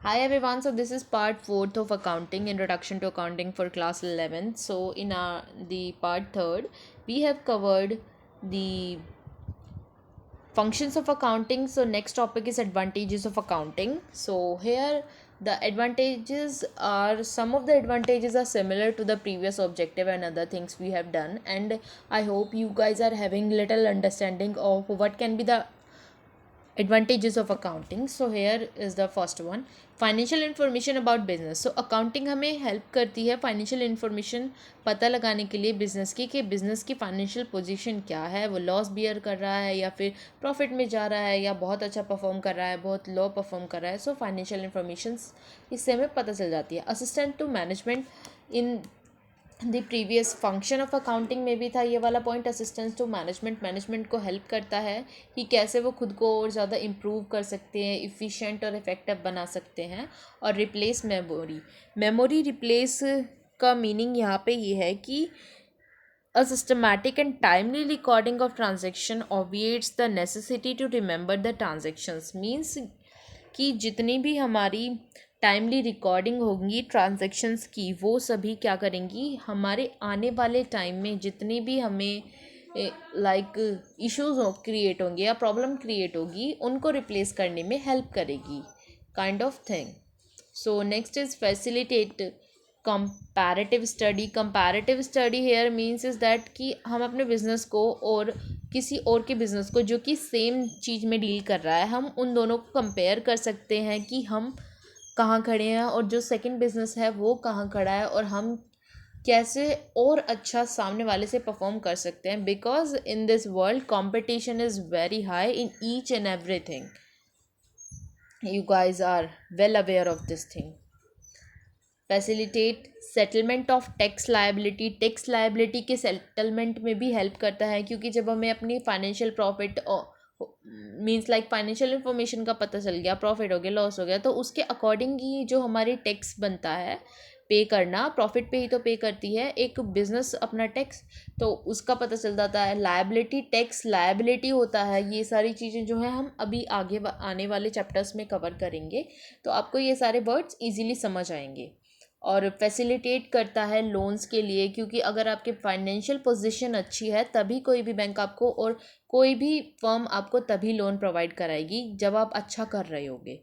Hi everyone, so this is part 4th of accounting, introduction to accounting for class 11th. So in the part 3rd, we have covered the functions of accounting. So next topic is advantages of accounting. So here the advantages are, some of the advantages are similar to the previous objective and other things we have done, and I hope you guys are having little understanding of what can be the advantages of accounting. So here is the first one, financial information about business. So accounting हमें help करती है financial information पता लगाने के लिए business की, कि business की फाइनेंशियल पोजीशन क्या है, वो लॉस बियर कर रहा है या फिर प्रॉफिट में जा रहा है, या बहुत अच्छा परफॉर्म कर रहा है, बहुत लो परफॉर्म कर रहा है. सो फाइनेंशियल इन्फॉर्मेशन इससे हमें पता चल जाती है. Assistant to management, in the previous function of accounting में भी था ये वाला point, assistance to management. Management को हेल्प करता है कि कैसे वो खुद को और ज़्यादा इम्प्रूव कर सकते हैं, इफ़िशेंट और इफ़ेक्टिव बना सकते हैं. और रिप्लेस मेमोरी. मेमोरी रिप्लेस का मीनिंग यहाँ पे ये है कि a systematic and timely recording of transaction obviates the necessity to remember the transactions. Means कि जितनी भी हमारी टाइमली रिकॉर्डिंग होंगी ट्रांजैक्शंस की, वो सभी क्या करेंगी, हमारे आने वाले टाइम में जितनी भी हमें लाइक इश्यूज क्रिएट होंगे या प्रॉब्लम क्रिएट होगी, उनको रिप्लेस करने में हेल्प करेगी, kind of thing. So next is facilitate comparative study. Comparative study here means is that कि हम अपने बिजनेस को और किसी और के बिज़नेस को जो कि सेम चीज़ में डील कर रहा है, हम उन दोनों को कंपेयर कर सकते हैं कि हम कहाँ खड़े हैं और जो सेकंड बिजनेस है वो कहाँ खड़ा है, और हम कैसे और अच्छा सामने वाले से परफॉर्म कर सकते हैं. Because in this world competition is very high in each and everything. You guys are well aware of this thing. Facilitate settlement of tax liability. Tax liability के सेटलमेंट में भी हेल्प करता है, क्योंकि जब हमें अपनी financial profit means like financial information का पता चल गया, प्रॉफिट हो गया, लॉस हो गया, तो उसके अकॉर्डिंग ही जो हमारी टैक्स बनता है पे करना, प्रॉफिट पे ही तो पे करती है एक बिजनेस अपना टैक्स, तो उसका पता चल जाता है. लायबिलिटी, टैक्स लायबिलिटी होता है. ये सारी चीज़ें जो है हम अभी आगे आने वाले चैप्टर्स में कवर करेंगे, तो आपको ये सारे वर्ड्स इजीली समझ आएंगे. और फैसिलिटेट करता है लोन्स के लिए, क्योंकि अगर आपके फाइनेंशियल पोजीशन अच्छी है तभी कोई भी बैंक आपको और कोई भी फर्म आपको तभी लोन प्रोवाइड कराएगी जब आप अच्छा कर रहे होगे,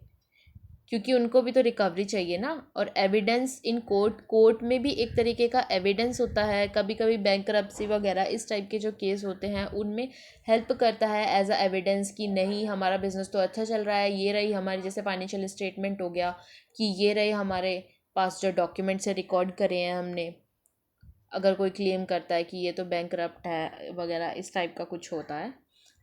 क्योंकि उनको भी तो रिकवरी चाहिए ना. और एविडेंस इन कोर्ट. कोर्ट में भी एक तरीके का एविडेंस होता है. कभी कभी बैंकरप्सी वगैरह इस टाइप के जो केस होते हैं उनमें हेल्प करता है एज अ एविडेंस कि नहीं, हमारा बिजनेस तो अच्छा चल रहा है, ये रही हमारी जैसे फाइनेंशियल स्टेटमेंट हो गया, कि ये रहे हमारे पास जो डॉक्यूमेंट्स है रिकॉर्ड करे हैं हमने. अगर कोई क्लेम करता है कि ये तो बैंकरप्ट है वगैरह, इस टाइप का कुछ होता है.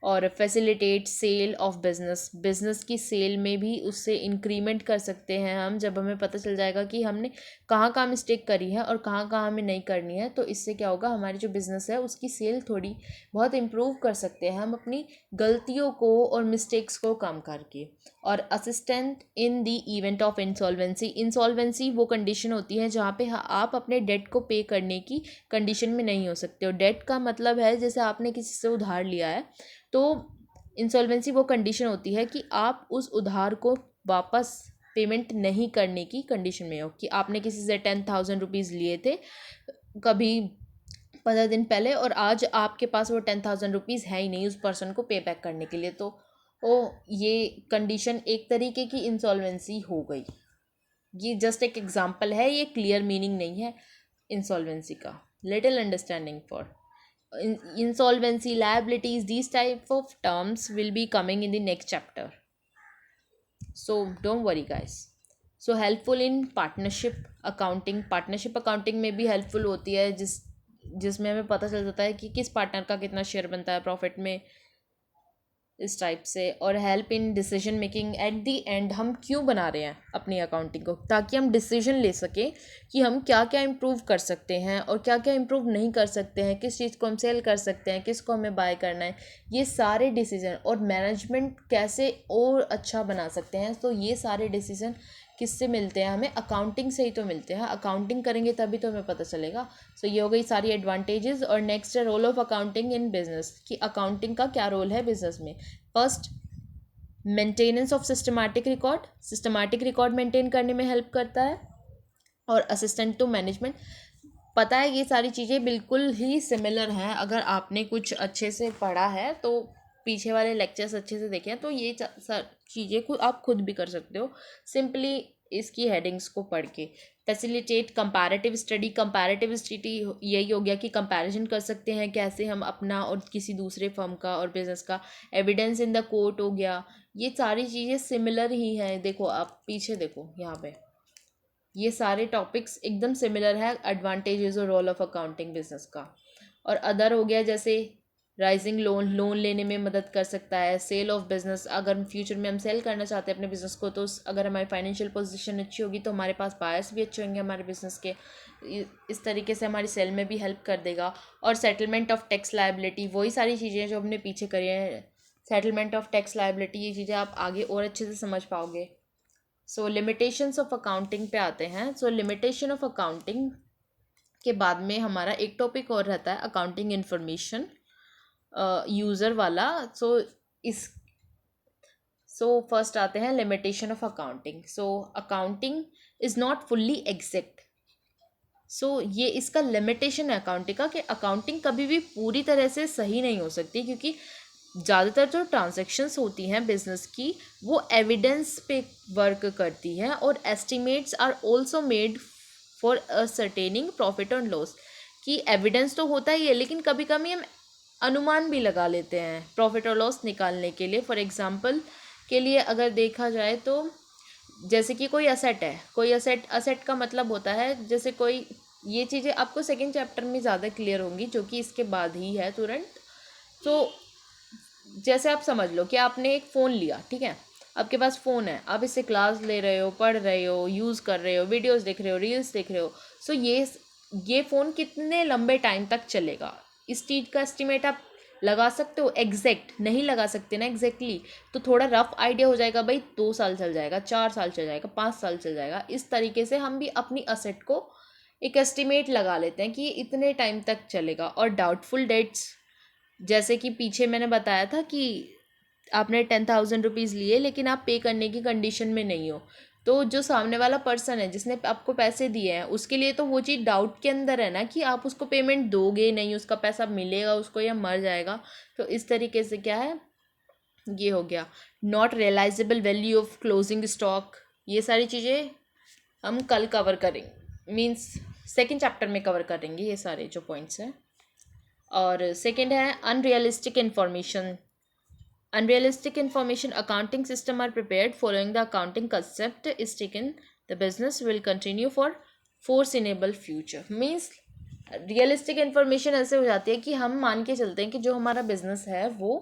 और facilitate sale of business. Business की सेल में भी उससे इंक्रीमेंट कर सकते हैं हम, जब हमें पता चल जाएगा कि हमने कहाँ कहाँ मिस्टेक करी है और कहाँ कहाँ हमें नहीं करनी है, तो इससे क्या होगा, हमारी जो बिज़नेस है उसकी सेल थोड़ी बहुत इम्प्रूव कर सकते हैं हम अपनी गलतियों को और मिस्टेक्स को कम करके. और assistant in the event of insolvency. Insolvency वो कंडीशन होती है जहाँ पे आप अपने डेट को पे करने की कंडीशन में नहीं हो सकते हो. डेट का मतलब है जैसे आपने किसी से उधार लिया है, तो इंसॉल्वेंसी वो कंडीशन होती है कि आप उस उधार को वापस पेमेंट नहीं करने की कंडीशन में हो. कि आपने किसी से 10,000 रुपीज़ लिए थे कभी 15 दिन पहले, और आज आपके पास वो 10,000 रुपीज़ है ही नहीं उस पर्सन को पे बैक करने के लिए, तो ओ ये कंडीशन एक तरीके की इंसॉल्वेंसी हो गई. ये जस्ट एक एग्जांपल है, ये क्लियर मीनिंग नहीं है इंसॉल्वेंसी का. Little understanding for insolvency, liabilities, these type of terms will be coming in the next chapter, so don't worry guys. So helpful in partnership accounting. Partnership accounting में भी helpful होती है, जिसमें हमें पता चल जाता है कि किस पार्टनर का कितना शेयर बनता है प्रॉफिट में, इस टाइप से. और help in decision making. At the and हम क्यों बना रहे हैं अपनी अकाउंटिंग को, ताकि हम डिसीजन ले सकें कि हम क्या क्या इम्प्रूव कर सकते हैं और क्या क्या इम्प्रूव नहीं कर सकते हैं, किस चीज़ को हम सेल कर सकते हैं, किस को हमें बाय करना है, ये सारे डिसीजन. और मैनेजमेंट कैसे और अच्छा बना सकते हैं, तो ये सारे डिसीजन किससे मिलते हैं, हमें अकाउंटिंग से ही तो मिलते हैं. अकाउंटिंग करेंगे तभी तो हमें पता चलेगा. सो ये हो गई सारी एडवांटेजेस. और नेक्स्ट है role of accounting in business, कि अकाउंटिंग का क्या रोल है बिजनेस में. First, maintenance of systematic record maintain करने में हेल्प करता है। और असिस्टेंट टू मैनेजमेंट, पता है ये सारी चीज़ें बिल्कुल ही सिमिलर हैं। अगर आपने कुछ अच्छे से पढ़ा है तो पीछे वाले लेक्चर्स अच्छे से देखे हैं तो ये सर चीज़ें खुद आप खुद भी कर सकते हो सिंपली इसकी हेडिंग्स को पढ़ के। फैसिलिटेट कंपैरेटिव स्टडी यही हो गया कि कंपैरिजन कर सकते हैं कैसे हम अपना और किसी दूसरे फर्म का और बिजनेस का। एविडेंस इन द कोर्ट हो गया। ये सारी चीज़ें सिमिलर ही हैं। देखो आप पीछे देखो यहाँ पे ये सारे टॉपिक्स एकदम सिमिलर है। एडवांटेजेस और रोल ऑफ अकाउंटिंग बिजनेस का। और अदर हो गया जैसे राइजिंग लोन लेने में मदद कर सकता है। सेल ऑफ बिजनेस, अगर फ्यूचर में हम सेल करना चाहते हैं अपने बिजनेस को तो अगर हमारी फाइनेंशियल पोजीशन अच्छी होगी तो हमारे पास बायर्स भी अच्छे होंगे हमारे बिजनेस के। इस तरीके से हमारी सेल में भी हेल्प कर देगा। और सेटलमेंट ऑफ टैक्स लायबिलिटी, वही सारी चीज़ें जो हमने पीछे करी हैं। सेटलमेंट ऑफ टैक्स लायबिलिटी, ये चीज़ें आप आगे और अच्छे से समझ पाओगे। सो लिमिटेशंस ऑफ अकाउंटिंग पे आते हैं। सो लिमिटेशन ऑफ अकाउंटिंग के बाद में हमारा एक टॉपिक और रहता है अकाउंटिंग इन्फॉर्मेशन यूज़र वाला। इस फर्स्ट आते हैं limitation of accounting. Accounting is not fully exact. ये इसका लिमिटेशन है अकाउंटिंग का कि अकाउंटिंग कभी भी पूरी तरह से सही नहीं हो सकती क्योंकि ज़्यादातर जो ट्रांजैक्शंस होती हैं बिजनेस की वो एविडेंस पे वर्क करती हैं और estimates are also made for ascertaining profit और लॉस। कि एविडेंस तो होता ही है लेकिन कभी कभी हम अनुमान भी लगा लेते हैं प्रॉफिट और लॉस निकालने के लिए। फॉर एग्जांपल के लिए अगर देखा जाए तो जैसे कि कोई असेट है, कोई असेट का मतलब होता है जैसे कोई, ये चीज़ें आपको सेकंड चैप्टर में ज़्यादा क्लियर होंगी जो कि इसके बाद ही है तुरंत। तो जैसे आप समझ लो कि आपने एक फ़ोन लिया, ठीक है, आपके पास फ़ोन है, आप इससे क्लास ले रहे हो, पढ़ रहे हो, यूज़ कर रहे हो, वीडियोस देख रहे हो, रील्स देख रहे हो। ये फ़ोन कितने लंबे टाइम तक चलेगा इस चीज़ का एस्टिमेट आप लगा सकते हो। एग्जैक्ट नहीं लगा सकते ना एग्जैक्टली, तो थोड़ा रफ आइडिया हो जाएगा भाई 2 साल चल जाएगा, 4 साल चल जाएगा, 5 साल चल जाएगा। इस तरीके से हम भी अपनी असेट को एक एस्टिमेट लगा लेते हैं कि ये इतने टाइम तक चलेगा। और डाउटफुल डेट्स, जैसे कि पीछे मैंने बताया था कि आपने 10,000 रुपीज़ लिए लेकिन आप पे करने की कंडीशन में नहीं हो, तो जो सामने वाला पर्सन है जिसने आपको पैसे दिए हैं उसके लिए तो वो चीज़ डाउट के अंदर है ना कि आप उसको पेमेंट दोगे नहीं, उसका पैसा मिलेगा उसको या मर जाएगा। तो इस तरीके से क्या है, ये हो गया। Not realisable value of closing stock, ये सारी चीज़ें हम कल कवर करेंगे, मीन्स सेकेंड चैप्टर में कवर करेंगे ये सारे जो पॉइंट्स हैं। और सेकेंड है unrealistic information accounting system are prepared following the accounting concept is taken, the business will continue for foreseeable future। Means realistic information ऐसे हो जाती है कि हम मान के चलते हैं कि जो हमारा बिजनेस है वो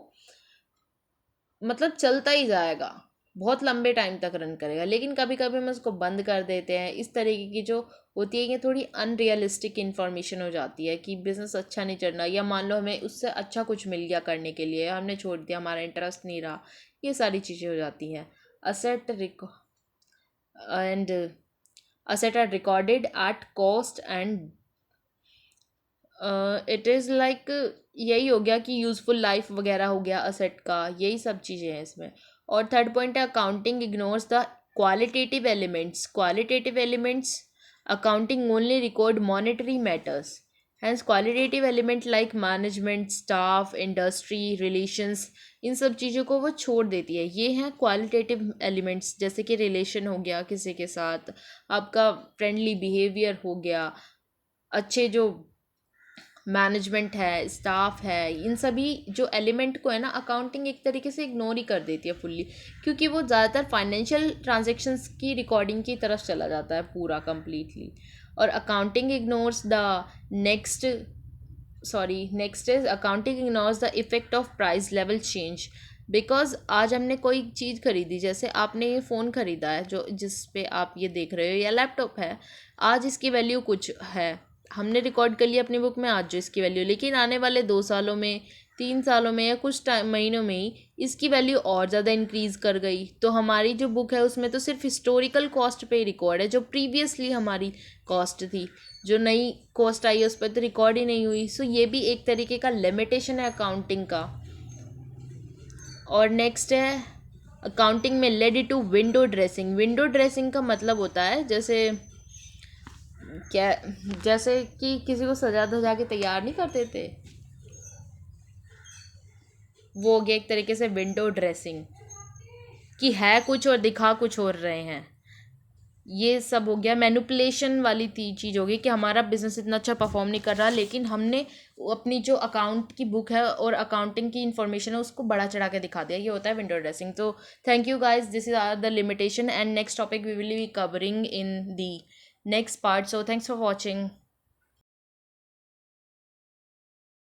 मतलब चलता ही जाएगा, बहुत लंबे टाइम तक रन करेगा, लेकिन कभी कभी हम उसको बंद कर देते हैं। इस तरीके की जो होती है ये थोड़ी अनरियलिस्टिक इन्फॉर्मेशन हो जाती है कि बिज़नेस अच्छा नहीं चल रहा, या मान लो हमें उससे अच्छा कुछ मिल गया करने के लिए, हमने छोड़ दिया, हमारा इंटरेस्ट नहीं रहा, ये सारी चीज़ें हो जाती हैं। Asset are recorded at cost and it is like, यही हो गया कि यूज़फुल लाइफ वगैरह हो गया असेट का, यही सब चीज़ें हैं इसमें। और थर्ड पॉइंट है accounting ignores the qualitative elements accounting only record monetary matters, hence qualitative element like management, staff, industry relations, इन सब चीज़ों को वो छोड़ देती है। ये हैं क्वालिटेटिव एलिमेंट्स, जैसे कि रिलेशन हो गया किसी के साथ, आपका फ्रेंडली बिहेवियर हो गया, अच्छे जो मैनेजमेंट है, स्टाफ है, इन सभी जो एलिमेंट को है ना अकाउंटिंग एक तरीके से इग्नोर ही कर देती है फुल्ली, क्योंकि वो ज़्यादातर फाइनेंशियल ट्रांजैक्शंस की रिकॉर्डिंग की तरफ चला जाता है पूरा कम्प्लीटली। और accounting ignores the next is accounting ignores the effect of price level change. Because आज हमने कोई चीज़ खरीदी, जैसे आपने ये फ़ोन ख़रीदा है जो जिस पे आप ये देख रहे हो, या लैपटॉप है, आज इसकी वैल्यू कुछ है, हमने रिकॉर्ड कर लिया अपनी बुक में आज जो इसकी वैल्यू, लेकिन आने वाले 2 सालों में, 3 सालों में, या कुछ महीनों में ही इसकी वैल्यू और ज़्यादा इंक्रीज़ कर गई, तो हमारी जो बुक है उसमें तो सिर्फ हिस्टोरिकल कॉस्ट पे ही रिकॉर्ड है, जो प्रीवियसली हमारी कॉस्ट थी, जो नई कॉस्ट आई है उस पर तो रिकॉर्ड ही नहीं हुई। सो ये भी एक तरीके का लिमिटेशन है अकाउंटिंग का। और नेक्स्ट है अकाउंटिंग में led to window dressing. Window dressing का मतलब होता है जैसे क्या, जैसे कि किसी को सजा धजा के तैयार नहीं करते थे, वो हो गया एक तरीके से विंडो ड्रेसिंग, कि है कुछ और दिखा कुछ और रहे हैं। ये सब हो गया मैनिपुलेशन वाली चीज़ होगी कि हमारा बिजनेस इतना अच्छा परफॉर्म नहीं कर रहा, लेकिन हमने अपनी जो अकाउंट की बुक है और अकाउंटिंग की इंफॉर्मेशन है उसको बड़ा चढ़ा के दिखा दिया। ये होता है विंडो ड्रेसिंग। तो thank you guys, this is are the limitation and next topic we will be covering in the next part. So thanks for watching.